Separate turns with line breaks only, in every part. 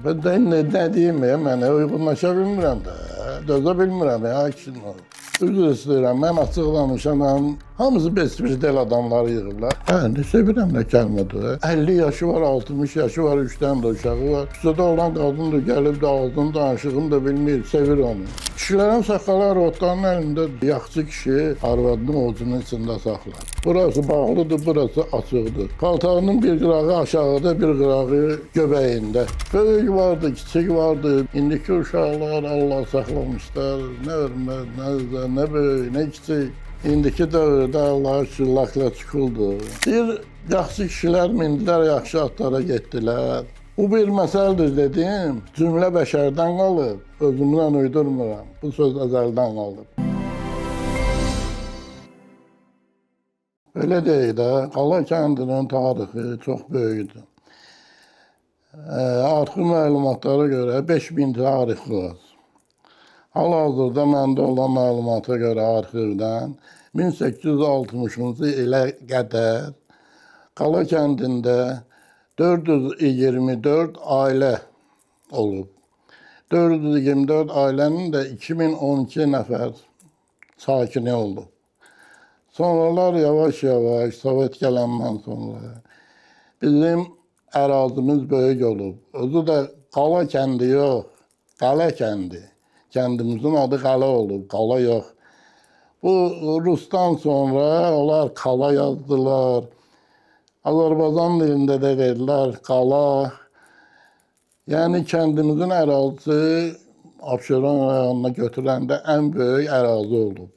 Ben de ne diyeyim ya, mənə uyğunlaşa bilmirəm də, dözə bilmirəm ya, kişinin olur. Üzr istəyirəm, mən açıq danışanam, hamısı besbirtel adamları yığırlar. Nə sevirəm, nə kəlmədir. 50 yaşı var, 60 yaşı var, 3 dənə də uşağı var. Üstədə olan qadındır, gəlib də ağzını danışığını da bilmir, sevir onu. Kişilərin saqqaları otların əlində, yaxçı kişi arvadını ovucunun içində saxlar. Burası bağlıdır, burası açıqdır. Paltarının bir qırağı aşağıda, bir qırağı göbəyində. Böyük vardı, kiçik vardı. İndiki uşaqlar Allah saxlamışlar. Nə hörmət, nə böyük, nə kiçik. İndiki dövrdə Allah şükür lakla çıxıldı. Bir yaxşı kişilər mindilər, yaxşı atlara getdilər. Bu bir məsələdir dedim, cümlə bəşərdən qalıb, özümdən uydurmuram. Bu söz əzəldən qalıb. Belə deyək də, Qala kəndinin tarixi çox böyükdür. Arxı məlumatlara görə 5000 tarix var. Hal-hazırda məndə olan məlumata görə arxivdən 1860-cı ilə qədər Qala kəndində 424 ailə olub. 424 ailənin də 2012 nəfər sakini olub. Sonralar yavaş-yavaş Sovet gələndən sonra bizim ərazimiz böyük olub. Özü də Qala kəndi yox, Qala kəndi. Kəndimizin adı Qala olub, Qala yox. Bu Rusdan sonra onlar Qala yazdılar. Azərbaycan dilində də dedilər Qala. Yəni kəndimizin ərazisi Abşeron rayonuna götürəndə ən böyük ərazi olub.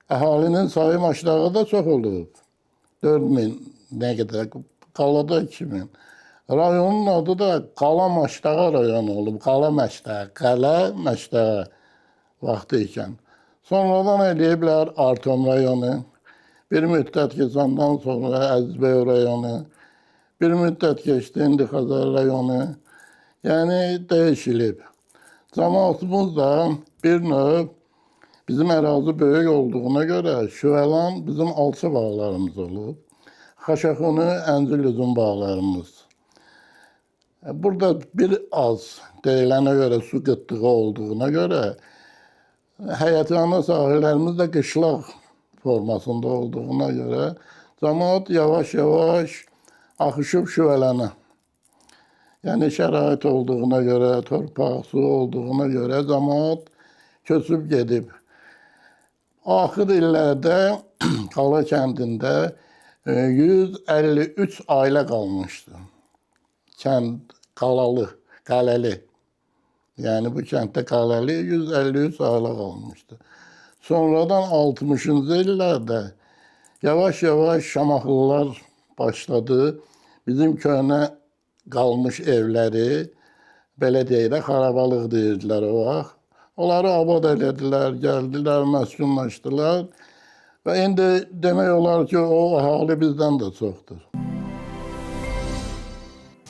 Əhalinin sayı Maşdağda çox olub. 4000 nə qədər, Qalada 2000. Rayonun adı da Qala Maşdağa rayonu olub. Qala Məşdağa, Qala Məşdağa vaxtı ikən. Sonradan eləyiblər Artom rayonu. Bir müddət keçəndən sonra Əzizbəy rayonu, bir müddət keçdi indi Xəzər rayonu. Yəni dəyişilib. Cəmaatımız da bir növ bizim ərazi böyük olduğuna görə Şüvəlan bizim alçı bağlarımız olub. Xaşaxunu Əncil üzüm bağlarımız. Burada bir az deyilənə görə su qıtlığı olduğuna görə həyətyanı sahələrimiz də qışlaq formasında olduğuna görə cəmaat yavaş-yavaş axışıb Şüvələnə. Yəni şərait olduğuna görə, torpaq, su olduğuna görə cəmaat köçüb gedib. Axır illərdə Qala kəndində 153 ailə qalmışdı. Kənd qalalı, qələli. Yəni bu kənddə qələli 153 ailə qalmışdı. Sonradan 60-cı illərdə yavaş-yavaş Şamaxılılar başladı. Bizim köhnə qalmış evləri, belə deyək də, xarabalıq deyirdilər o vaxt. Onları abad elədilər, gəldilər, məskunlaşdılar. Və indi demək olar ki, o əhali bizdən də çoxdur.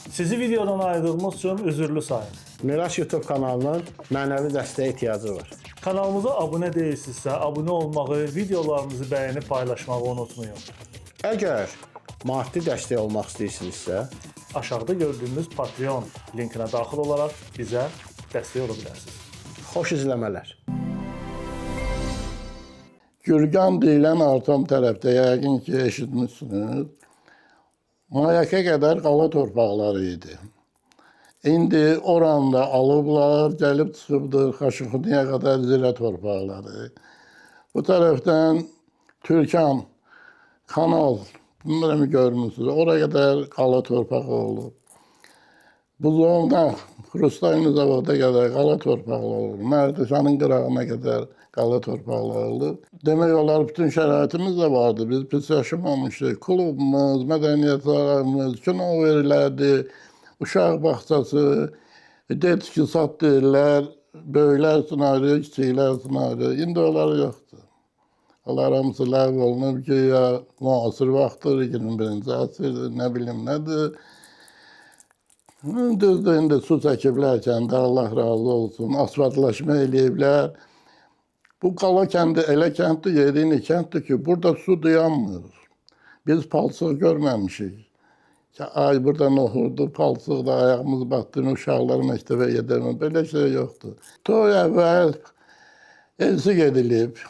Sizi videodan ayırdığımız üçün üzürlü sayın.
Miraç YouTube kanalının mənəvi dəstəyə ehtiyacı var.
Kanalımıza abunə deyilsinizsə, abunə olmağı, videolarımızı bəyənib paylaşmağı unutmayın.
Əgər maddi dəstək olmaq istəyirsinizsə,
Aşağıda gördüyünüz Patreon linkinə daxil olaraq bizə dəstək ola bilərsiniz.
xoş izləmələr.
Gürgan deyilən Artom tərəfdə yəqin ki, eşitmişsiniz. Mayaka qədər qala torpaqları idi. İndi oranda alıblar, gəlib çıxıbdır Xaşıxuniyə qədər zirə torpaqları. Bu tərəfdən Türkan, Kanal, bunları görmürsünüz. Oraya qədər qala torpağı olub. Buzovna, Xrustayni zavoda qədər qala torpaqları olub. Mərdəkanın qırağına qədər qala torpaqları olub. Demək olar, bütün şəraitimiz də vardı. Biz pis yaşamamışıq. Klubumuz, mədəniyyət sarayımız, kino verilərdi, uşaq bağçası, detki sat deyirlər, böyüklər üçün ayrı, kiçiklər üçün ayrı. İndi onlar yoxdur. Onlar hamısı ləğv olunub ki, ya müasir vaxtdır, 21-ci əsrdir, nə bilim nədir. Düzdür, indi su çəkiblər kəndə, Allah razı olsun, asfaltlaşma eləyiblər. Bu Qala kəndi elə kənddir, yediyini kənddir ki, burada su dayanmır. Biz palçıq görməmişik. Ay buradan oxurdu, palçıqda ayağımız batdı, uşaqlar məktəbə gedəmə. Belə şey yoxdur. Toy əvvəl elçi gedilib,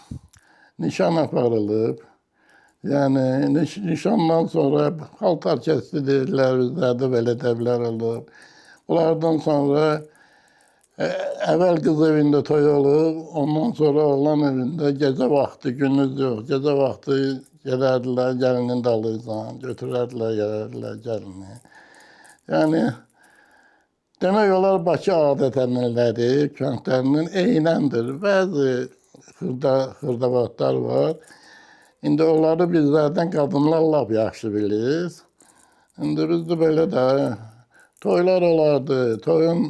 nişan aparılıb. Yəni nişandan sonra paltar kəsdi deyirlər, bizlərdə belə dəblər olub. Bunlardan sonra əvvəl qız evində toy olub, ondan sonra oğlan evində gecə vaxtı, gündüz yox, gecə vaxtı gedərdilər, gəlinin dalıyla, götürərdilər, gələrdilər gəlini. Yəni, demək olar Bakı adət-ənənələri kəndlərinin eynəndir. Bəzi xırdavatlar var. İndi onları bizlərdən qadınlar lap yaxşı bilir. İndi bizdə belə də toylar olardı, toyun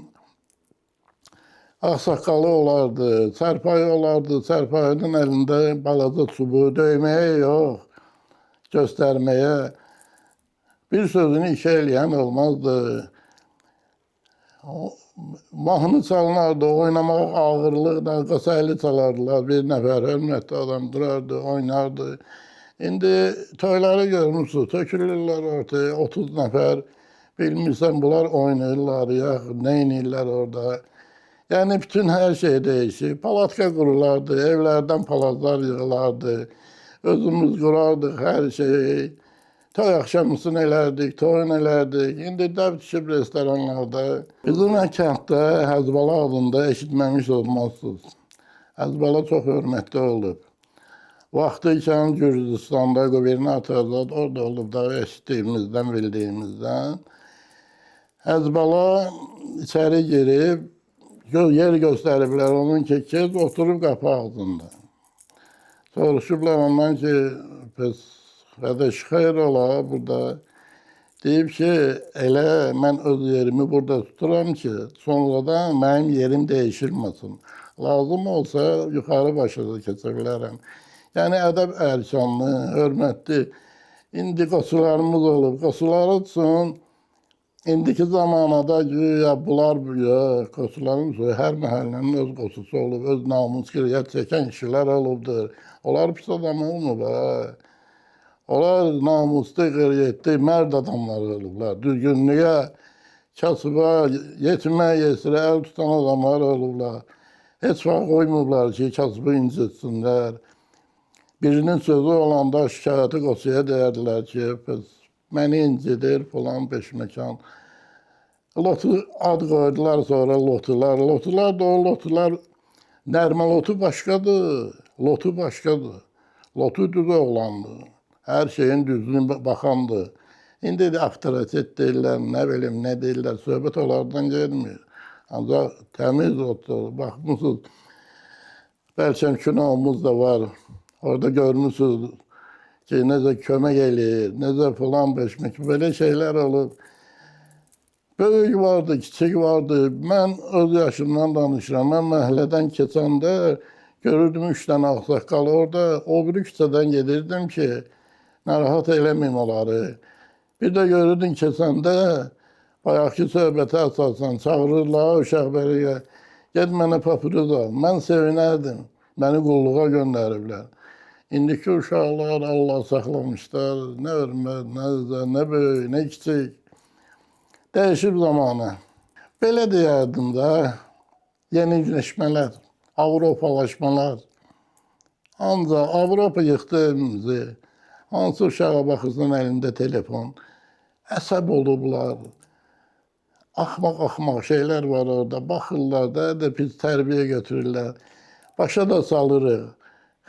ağsaqqalı olardı, sərpayı olardı, sərpayının əlində balaca çubuğu döyməyə yox, göstərməyə. Bir sözünü işə eləyən olmazdı. Mahnı çalınardı, oynamaq ağırlıqla, qasaylı çalardılar. Bir nəfər hörmətli adam durardı, oynardı. İndi toyları görmürsünüz, tökülürlər ortaya, 30 nəfər. Bilmirsən, bunlar oynayırlar, yaxud nə inirlər orada. Yəni, bütün hər şey değişir. Palatka qurulardı, evlərdən palazlar yığılardı. Özümüz qurardıq hər şeyi. Toy axşamısını elərdik, toyun elərdik. İndi dəb düşüb restoranlarda. Bizim kənddə Həzbala adında eşitməmiş olmazsınız. Həzbala çox hörmətli olub. Vaxtı ikən Gürcüstanda qubernatorlar orada olub da eşitdiyimizdən, bildiyimizdən. Həzbala içəri girib, yer göstəriblər onun ki, kez oturub qapı ağzında. Soruşublar ondan ki, pes qardaş xeyr ola burada. Deyib ki, elə mən öz yerimi burada tuturam ki, sonradan mənim yerim dəyişilməsin. Lazım olsa yuxarı başa da keçə bilərəm. Yəni ədəb ərkanlı, hörmətli. İndi qosularımız olub. Qosular üçün indiki zamanada güya bunlar qosuların suyu hər məhəllənin öz qosusu olub, öz namus qiriyyət çəkən kişilər olubdur. Onlar pis adam olmur. Onlar namuslu, qiriyyətli, mərd adamlar olublar. Düzgünlüyə, kasıba, yetimə, yesirə əl tutan adamlar olublar. Heç vaxt qoymurlar ki, kasıbı incitsinlər. Birinin sözü olanda şikayəti qosuya deyərdilər ki, məni incidir falan peşməkan. Lotu ad qoydular sonra lotular. Lotular da o lotular, nərmə lotu başqadır, lotu başqadır. Lotu düz oğlandır. Hər şeyin düzünü baxandır. İndi də avtoritet deyirlər, nə bilim, nə deyirlər, söhbət onlardan gelmir. Ancaq təmiz otdur, baxmışsınız. Bəlkə günahımız da var. Orada görmüşsünüz ki, necə kömək eləyir, necə falan beşmək, belə şeylər olub. Böyük vardı, kiçik vardı. Mən öz yaşımdan danışıram. Mən məhəllədən keçəndə görürdüm 3 dənə ağsaqqal orada. O biri küçədən gedirdim ki, narahat eləməyim onları. Bir də görürdüm keçəndə, bayaqki söhbətə əsasən çağırırlar uşaq bəriyə. Ged mənə papiruz al. Mən sevinərdim. Məni qulluğa göndəriblər. İndiki uşaqlar Allah saxlamışlar. Nə hörmət, nə böyük, nə kiçik. Dəyişib zamanı. Belə deyərdim də, yeniləşmələr, Avropalaşmalar. Ancaq Avropa yıxdı evimizi. Hansı uşağa baxırsan əlində telefon. Əsəb olublar. Axmaq şeylər var orada. Baxırlar da pis tərbiyə götürürlər. Başa da salırıq.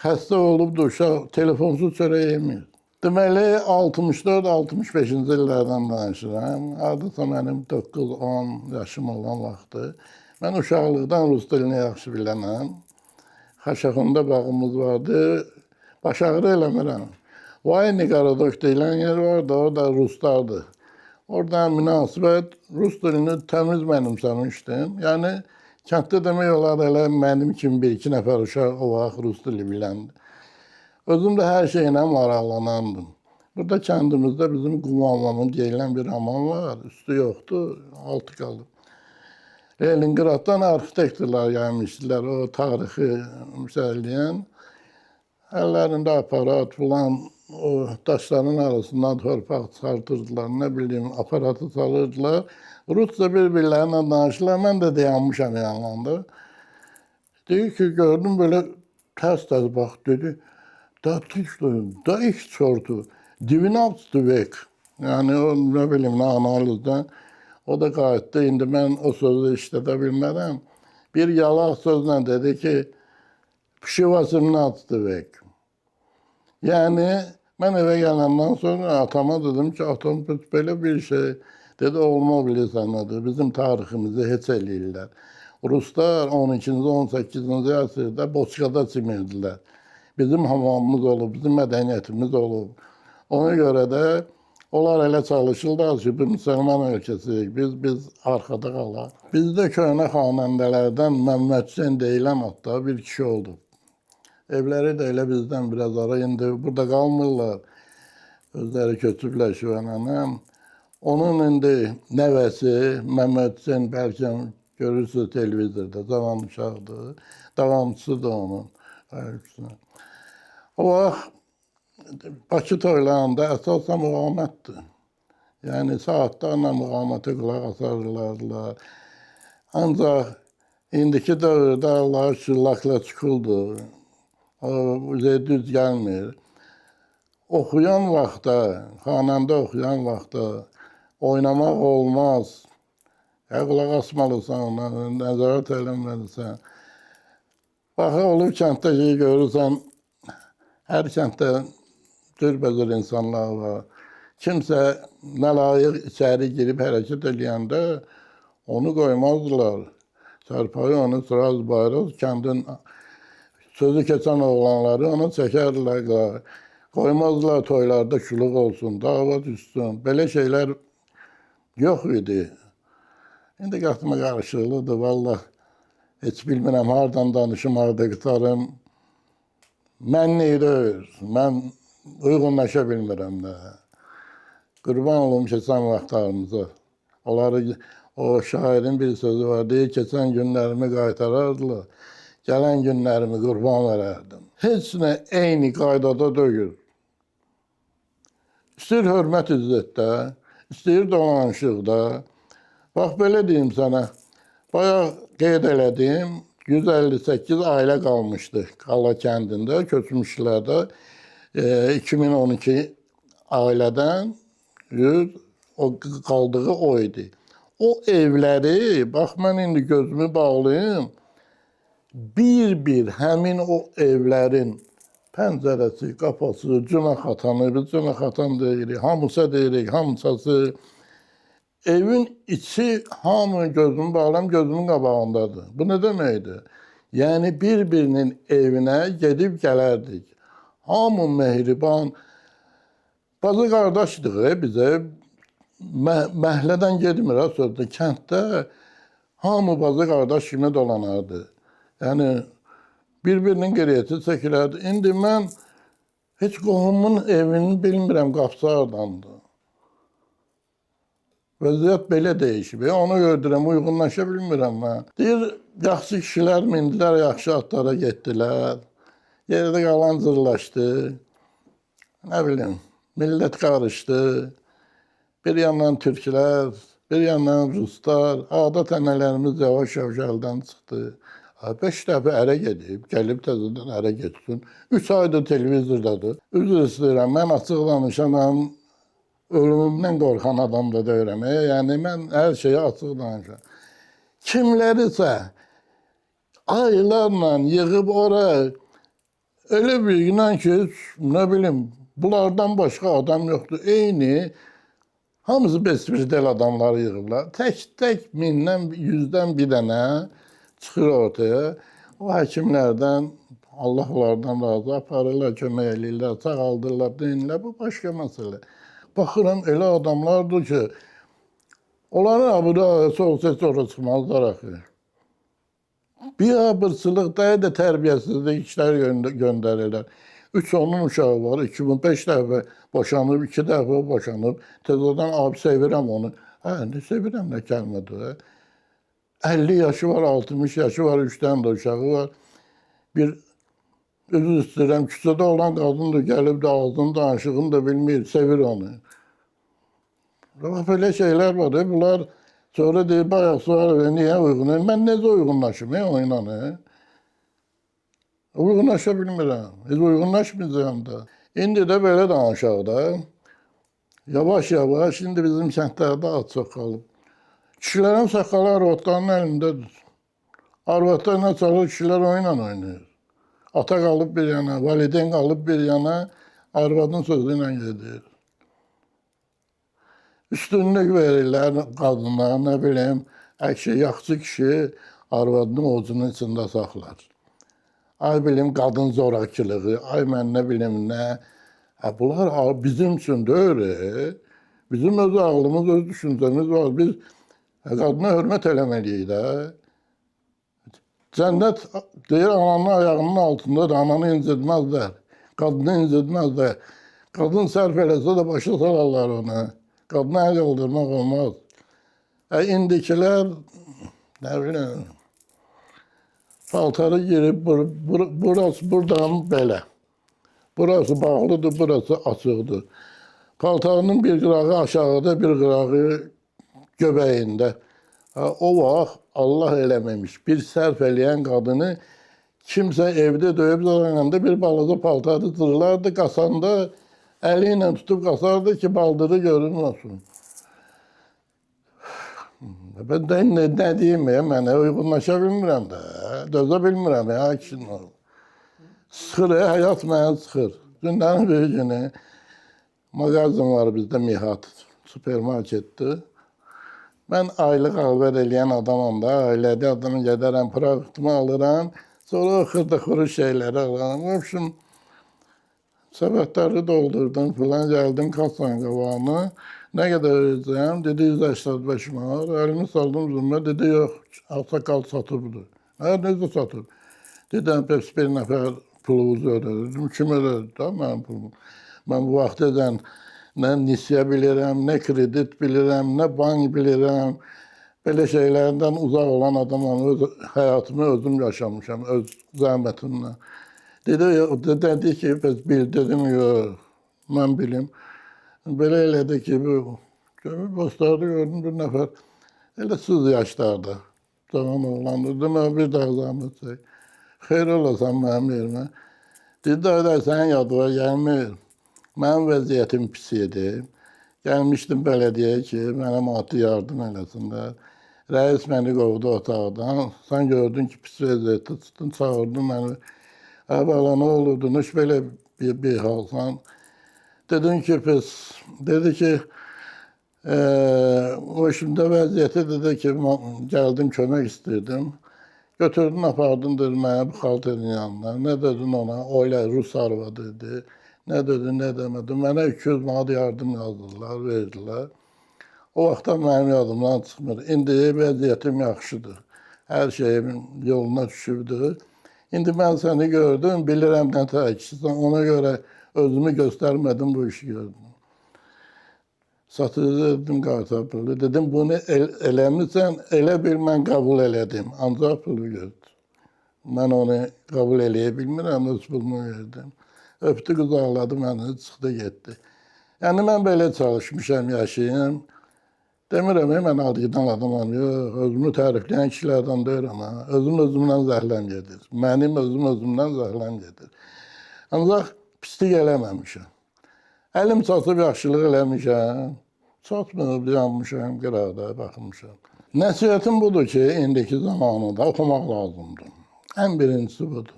Xəstə olubdur uşaq, telefonsuz çörək yemir. Deməli, 64-65-ci illərdən danışıram. Hardasa mənim 9-10 yaşım olan vaxtı. Mən uşaqlıqdan rus dilini yaxşı bilənəm. Xaşaxunda bağımız vardı. Baş ağrı eləmirəm. Vayni Qaradok deyilən yer vardı, orada ruslardı. Orada münasibət rus dilini təmiz mənimsəmişdim. Yəni, kənddə demək olar elə mənim kimi 1-2 nəfər uşaq o vaxt rus dili biləndir. Özüm də hər şeylə maraqlanandım. Burada kəndimizdə bizim Qumamamın deyilən bir hamam var. Üstü yoxdur, altı qalıb. Leningraddan arxitektorlar gəlmişdilər, o tarixi müsəlləyən. Əllərində aparat filan, o daşların arasından torpaq çıxartırdılar, nə bilim, aparatı salırdılar. Rusca bir-birlərinə danışırlar, mən də dayanmışam yanlarında. Deyir ki, gördüm böyle ters bak dedi. Da ilk sordu. 12 vek. Yani o ne bileyim ne analizden. O da qayıtdı. İndi ben o sözü işlədə bilmərəm. Bir yalaq sözlə dedi ki, Pişi 18 vek. Yani ben eve gelendan sonra atama dedim ki, atam böyle bir şey. Dedi, olma bilirsən dedi. Bizim tariximizi heç eləyirlər. Ruslar 12-ci, 18-ci əsrdə Boçkada çimirdilər. Bizim hamamımız olub, bizim mədəniyyətimiz olub. Ona görə də onlar elə çalışırlar ki, bir müsəlman ölkəsiyik, biz arxada qalaq. Bizdə köhnə xanəndələrdən Məmməd Hüseyn deyilən hatta bir kişi oldu. Evləri də elə bizdən biraz ara, indi burada qalmırlar. Özləri köçüblər Şüvənənəm. Onun indi nəvəsi Məmməd Hüseyn bəlkə görürsünüz televizorda, cavan uşaqdır. Davamçısı da onun. O vaxt Bakı toylarında əsasən müğamətdir. Yəni saatlarla müğamətə qulaq asarlardılar. Ancaq indiki dövrdə Allah'a şükür lakla çıkıldı. O bize düz gəlmir. Oxuyan vaxtda, xanəndə oxuyan vaxtda oynamaq olmaz. Ya qulaq asmalısan ona, nəzarət eləməlisən. Baxı olub kənddə ki, görürsən, hər kənddə cürbəcür insanlar var. Kimsə nəlayiq içəri girib hərəkət eləyəndə onu qoymazdılar. Çarpayı onu sıraz bayraz, kəndin sözü keçən oğlanları ona çəkərlər. Qoymazdılar toylarda şuluq olsun, dava düşsün. Belə şeylər yox idi. İndi qatma qarışıqlıdır, vallah. Heç bilmirəm, hardan danışım, harada qıtarım. Mən neydir? Mən uyğunlaşa bilmirəm də. Qurban olum keçən vaxtlarımıza. Onları, o şairin bir sözü var, deyir, keçən günlərimi qaytarardılar. Gələn günlərimi qurban verərdim. Heç nə eyni qaydada deyil. İstəyir hörmət izzətdə, istəyir dolanışıqda. Bax, belə deyim sənə, bayaq qeyd elədim, 158 ailə qalmışdı Qala kəndində, köçmüşlər də 2012 ailədən 100, o qaldığı o idi. O evləri, bax mən indi gözümü bağlayım, bir həmin o evlərin pəncərəsi, qapısı, cüməxatanı, biz cüməxatan deyirik, hamısa deyirik, hamısası. Evin içi hamı gözümü bağlam, gözümün qabağındadır. Bu nə deməkdir? Yəni bir-birinin evinə gedib gələrdik. Hamı mehriban, bazı qardaşdıq bizə, məhlədən gedmir ha sözdə, kənddə hamı bazı qardaş kimi dolanardı. Yəni bir-birinin qiriyyəti çəkilərdi. İndi mən heç qohumun evini bilmirəm, qapısı hardandır. Vəziyyət belə dəyişib. Ona gördürəm, uyğunlaşa bilmirəm mən. Deyir, yaxşı kişilər mindilər, yaxşı atlara getdilər. Yerdə qalan zırlaşdı. Nə bilim, millət qarışdı. Bir yandan türklər, bir yandan ruslar. Adət ənələrimiz yavaş-yavaş əldən çıxdı. 5 dəfə ərə gedib, gəlib təzədən ərə getsin. 3 aydır televizordadır. Üzr istəyirəm, mən açıq danışanam. Ölümümdən qorxan adam da deyirəm. Yəni mən hər şeyi açıq danışıram. Kimlərisə aylarla yığıb ora elə bir inan ki, nə bilim, bunlardan başqa adam yoxdur. Eyni hamısı besbirtel adamları yığıblar. Tək mindən, 100-dən bir dənə çıxır ortaya. O həkimlərdən Allah onlardan razı aparırlar, kömək eləyirlər, sağaldırlar, deyirlər. Bu başqa məsələ. Baxıram, elə adamlardır ki, onların abıda olsa sonra çıxmazlar axı. Bir abırsılıq, daha da tərbiyəsizlik işlər göndərirlər. 3 onun uşağı var, 2005 dəfə boşanıb, 2 dəfə boşanıb. Təzədən abi sevirəm onu. Hə, nə sevirəm, nə kəlmədir. 50 yaşı var, 60 yaşı var, 3 dənə də uşağı var. Bir Üzr istəyirəm, küçədə olan qadındır, gəlib də ağzını danışığını da bilmir, sevir onu. Bax, belə şeylər var. Bunlar sonra deyir, bayaq sual verir, niyə uyğun? Mən necə uyğunlaşım onunla? Uyğunlaşa bilmirəm. Heç uyğunlaşmayacağım da. İndi də belə danışaq da. Yavaş-yavaş, indi bizim kəndlərdə az çox qalıb. Kişilərin saqqalı arvadların əlindədir. Arvadlarla çalır, kişilər oyunla oynayır. Ata qalıb bir yana, valideyn qalıb bir yana, arvadın sözü ilə gedir. Üstünlük verirlər qadına, nə bilim, yaxşı kişi arvadının ovucunun içində saxlar. Ay bilim, qadın zorakılığı, ay mən nə bilim nə. Bunlar bizim üçün deyil. Bizim öz ağlımız, öz düşüncəmiz var. Biz qadına hörmət eləməliyik də. Cənnət deyir, ananın ayağının altındadır, ananı incitməzlər. Qadını incitməzlər. Qadın sərf eləsə də başa salarlar ona. Qadına əl qaldırmaq olmaz. İndikilər, nə bilim, paltarı girib, burası buradan belə. Burası bağlıdır, burası açıqdır. Paltarının bir qırağı aşağıda, bir qırağı göbəyində. O vaxt Allah eləməmiş. Bir sərf eləyən qadını kimsə evdə döyüb zarağında bir balaca paltarı cırlardı, qasanda əli ilə tutub qasardı ki, baldırı görünməsin. Ben de ne diyeyim ya, mənə uyğunlaşa bilmirəm də, dözə bilmirəm ya, kişinin ol. Sıxır, həyat mənə sıxır. Gündən bir günü mağazin var bizdə Mihat, supermarketdir. Mən aylıq alver eləyən adamam da, ailədə adamı gedərəm, produktımı alıram, sonra xırda-xuru şeyləri alıram. В общем, səbətləri doldurdum filan, gəldim kasanın qabağına. Nə qədər verəcəyəm? Dedi 185 manat. Əlimi saldım zümrə. Dedi yox, ağsaqqal satıbdır. Necə satıb? Dedim, pes bir nəfər pulunuzu ödədim. Kim ödədi da mənim pulumu? Mən bu vaxt edən nə nisiyə bilirəm, nə kredit bilirəm, nə bank bilirəm. Belə şeylərdən uzaq olan adamam. Öz həyatımı özüm yaşamışam, öz zəhmətimlə. Dedi ki, pes bil. Dedim, yox, mən bilim. Belə elədi ki, bu postlarda gördüm bir nəfər, elə siz yaşlarda, cavan oğlandır. Demək, bir daha zahmet çək. Xeyr olasan mənim yerimə. Dedi, sənin yadıva gəlmir. Mənim vəziyyətim pis idi. Gəlmişdim bələdiyyəyə ki, mənə maddi yardım eləsinlər. Rəis məni qovdu otaqdan. Sən gördün ki, pis vəziyyətdə çıxdın, çağırdın məni. Bala, nə olurdu, heç belə bir halsan. Dedim ki, pes, dedi ki, o işimdə vəziyyəti dedi ki, gəldim, kömək istirdim. Götürdün, apardın, dedi mənə bu xalterin yanına. Nə dedin ona? O ilə Rus arvadı idi. Nə dedi, nə demədi. Mənə 200 manat yardım yazdılar, verdilər. O vaxtdan mənim yadımdan çıxmır. İndi vəziyyətim yaxşıdır. Hər şeyim yoluna düşübdür. İndi mən səni gördüm, bilirəm nə təksən, ona görə özümü göstərmədim, bu işi gördüm. Satıcı dedim, qartapılı. Dedim, bunu eləmirsən, elə bil mən qəbul elədim. Ancaq pulu gördüm. Mən onu qəbul eləyə bilmirəm, öz pulumu verdim. Öpdü, qızarladı məni, çıxdı, getdi. Yəni, mən belə çalışmışam, yaşayayım. Demirəm, mən adıydan adamam, yox, özümü tərifləyən kişilərdən deyirəm, özümdən zəhləm gedir. Mənim özümdən zəhləm gedir. Ancaq pislik eləməmişəm. Əlim çatıb yaxşılıq eləmişəm. Çatmıb, yanmışam, qıraqda baxmışam. Nəsiyyətim budur ki, indiki zamanında oxumaq lazımdır. Ən birincisi budur.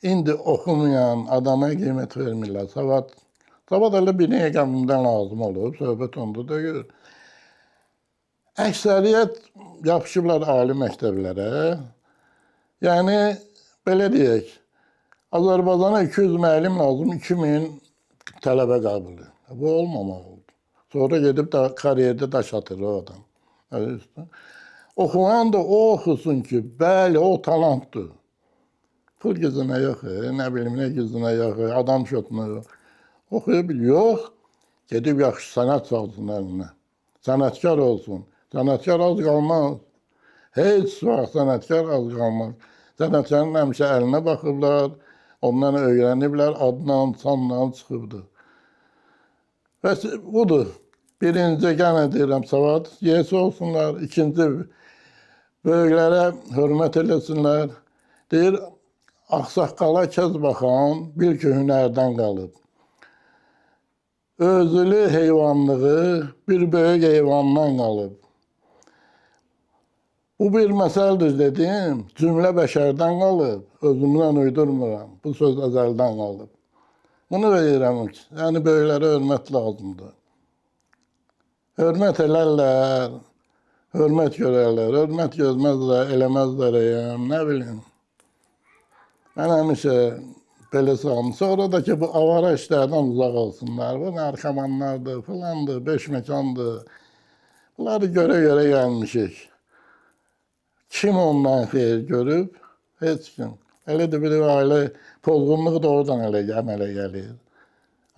İndi oxumayan adama qiymət vermirlər. Savad elə bir nəyə qəmimdən lazım olub, söhbət onda da gör. Əksəriyyət yapışıblar ali məktəblərə. Yəni, belə deyək, Azərbaycana 200 müəllim lazım, 2000 tələbə qəbulü. Bu olmamaq oldu. Sonra gedib kariyerdə daş atır o adam. Oxuyan da o oxusun ki, bəli, o talantdır. Pul gücünə yox, nə bilim, nə gücünə yox, adam şotuna yox. Oxuya bil, yox, gedib yaxşı sənət çalsın əlinə. Sənətkar olsun. Sənətkar az qalmaz. Heç vaxt sənətkar az qalmaz. Sənətkarın həmişə əlinə baxırlar, Ondan öyrəniblər, adnan, sandan çıxıbdı. Və budur. Birinci gene deyirəm savad yesi olsunlar. İkinci böyüklərə hörmət eləsinlər. Deyir, ağsaqqala kəz baxan bil ki, hünərdən qalıb. Özülü heyvanlığı bir böyük heyvandan qalıb. Bu bir məsəldir dedim, cümlə bəşərdən qalıb, özümdən uydurmuram. Bu söz əzəldən qalıb. Bunu verirəm ki, yəni böyüklərə hörmət lazımdır. Hörmət elərlər, hörmət görərlər, hörmət görməzlər, eləməzlər, nə bilim. Mən həmişə belə salım. Sonra da ki, bu avara işlərdən uzaq olsunlar. Bu narkomanlardır, filandır, beşməkandır. Bunları görə gəlmişik. Kim ondan xeyir görüb? Heç kim. Elə də bir ailə pozğunluğu da oradan əmələ gəlir.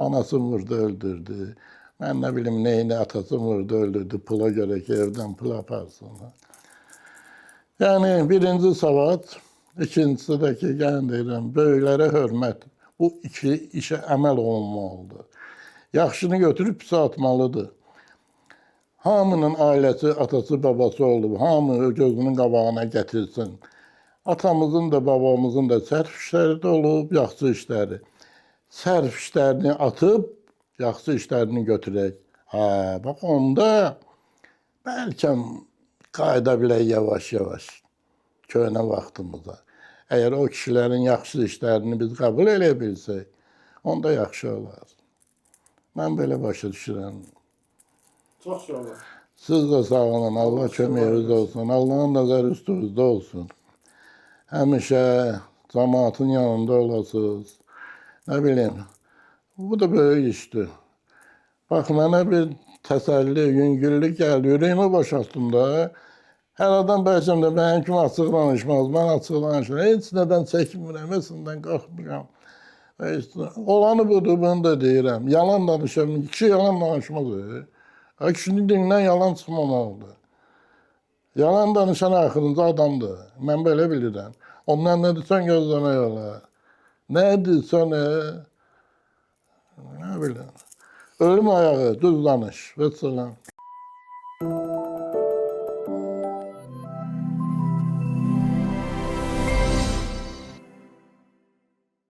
Anası vurdu, öldürdü. Mən nə bilim neyini atası vurdu, öldürdü. Pula görə ki, evdən pul aparsın. Yəni birinci savad, ikincisi də ki, yəni deyirəm, böyüklərə hörmət. Bu iki işə əməl olunmalıdır. Yaxşını götürüb pis atmalıdır. Hamının ailəsi, atası, babası olub. Hamı gözünün qabağına gətirsin. Atamızın da, babamızın da sərf işləri də olub, yaxşı işləri. Sərf işlərini atıb, yaxşı işlərini götürək. Bax onda bəlkə qayıda bilək yavaş-yavaş köhnə vaxtımıza. Əgər o kişilərin yaxşı işlərini biz qəbul eləyə bilsək, onda yaxşı olar. Mən belə başa düşürəm.
Çox sağ olun.
Siz də sağ olun, Allah köməyiniz olsun, Allahın nəzəri üstünüzdə olsun. Həmişə cəmaatın yanında olasınız. Nə bilim, bu da böyük işdir. Bax, mənə bir təsəlli, yüngüllük gəldi, ürəyimi boşaltdım da. Hər adam bəlkə də mənim kimi açıq danışmaz, mən açıq danışmıram. Heç nədən çəkinmirəm, heç nədən qorxmuram. Olanı budur, bunu da deyirəm. Yalan danışıram, kişi yalan danışmaz. Kişinin dilindən yalan çıxmamalıdır. Yalan danışan axırıncı adamdır. Mən belə bilirəm. Ondan nə desən gözləmək olar. Nə desən, nə bilim. Ölüm ayağı, düz danış. Vəssalam.